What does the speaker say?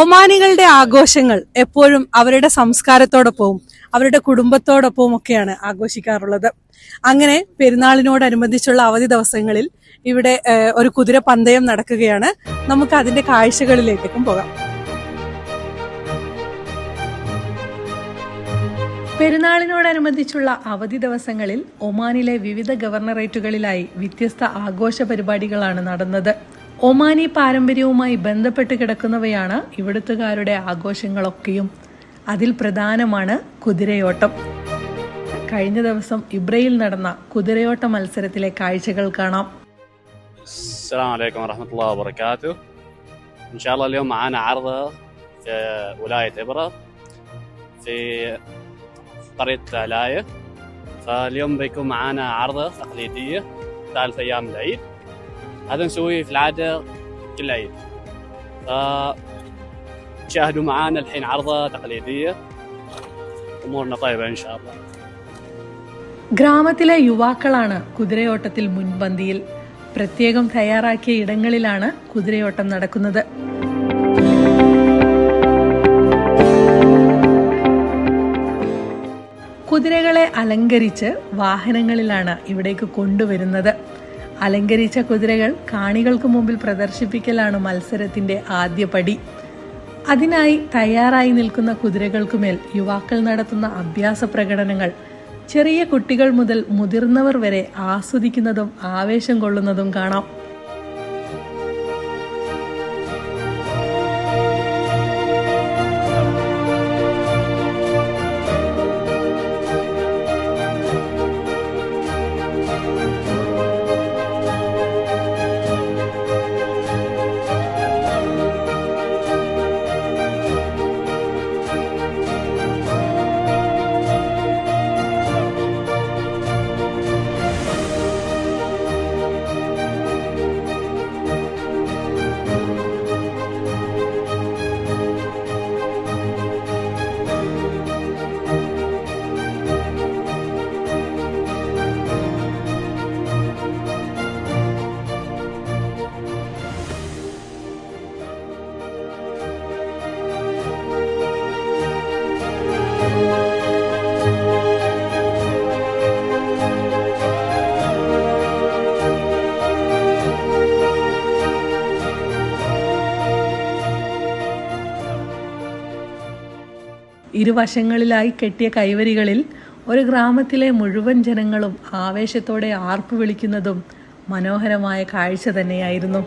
ഒമാനികളുടെ ആഘോഷങ്ങൾ എപ്പോഴും അവരുടെ സംസ്കാരത്തോടൊപ്പവും അവരുടെ കുടുംബത്തോടൊപ്പവും ഒക്കെയാണ് ആഘോഷിക്കാറുള്ളത്. അങ്ങനെ പെരുന്നാളിനോടനുബന്ധിച്ചുള്ള അവധി ദിവസങ്ങളിൽ ഇവിടെ ഒരു കുതിര പന്തയം നടക്കുകയാണ്. നമുക്ക് അതിന്റെ കാഴ്ചകളിലേക്കും പോകാം. പെരുന്നാളിനോടനുബന്ധിച്ചുള്ള അവധി ദിവസങ്ങളിൽ ഒമാനിലെ വിവിധ ഗവർണറേറ്റുകളിലായി വ്യത്യസ്ത ആഘോഷ പരിപാടികളാണ് നടന്നത്. ഒമാനി പാരമ്പര്യവുമായി ബന്ധപ്പെട്ട് കിടക്കുന്നവയാണ് ഇവിടുത്തുകാരുടെ ആഘോഷങ്ങളൊക്കെയും. അതിൽ പ്രധാനമാണ് കുതിരയോട്ടം. കഴിഞ്ഞ ദിവസം ഇബ്രയിൽ നടന്ന കുതിരയോട്ട മത്സരത്തിലെ കാഴ്ചകൾ കാണാം. السلام عليكم ورحمة الله وبركاته. إن شاء الله اليوم معانا عرضة في ولاية إبرة في قرية لاية. فاليوم بيكون معانا عرضة تقليدية 3 أيام العيد. هذا نسويه في العادة كل عيد. شاهدوا معانا الحين عرضة تقليدية. أمورنا طيبة إن شاء الله. ഗ്രാമത്തിലെ യുവാക്കളാണ് കുതിരയോട്ടത്തിൽ മുൻപന്തിയിൽ. പ്രത്യേകം തയ്യാറാക്കിയ ഇടങ്ങളിലാണ് കുതിരയോട്ടം നടക്കുന്നത്. കുതിരകളെ അലങ്കരിച്ച് വാഹനങ്ങളിലാണ് ഇവിടേക്ക് കൊണ്ടുവരുന്നത്. അലങ്കരിച്ച കുതിരകൾ കാണികൾക്ക് മുമ്പിൽ പ്രദർശിപ്പിക്കലാണ് മത്സരത്തിന്റെ ആദ്യ പടി. അതിനായി തയ്യാറായി നിൽക്കുന്ന കുതിരകൾക്കുമേൽ യുവാക്കൾ നടത്തുന്ന അഭ്യാസ പ്രകടനങ്ങൾ ചെറിയ കുട്ടികൾ മുതൽ മുതിർന്നവർ വരെ ആസ്വദിക്കുന്നതും ആവേശം കൊള്ളുന്നതും കാണാം. ഇരുവശങ്ങളിലായി കെട്ടിയ കൈവരികളിൽ ഒരു ഗ്രാമത്തിലെ മുഴുവൻ ജനങ്ങളും ആവേശത്തോടെ ആർപ്പു വിളിക്കുന്നതും മനോഹരമായ കാഴ്ച തന്നെയായിരുന്നു.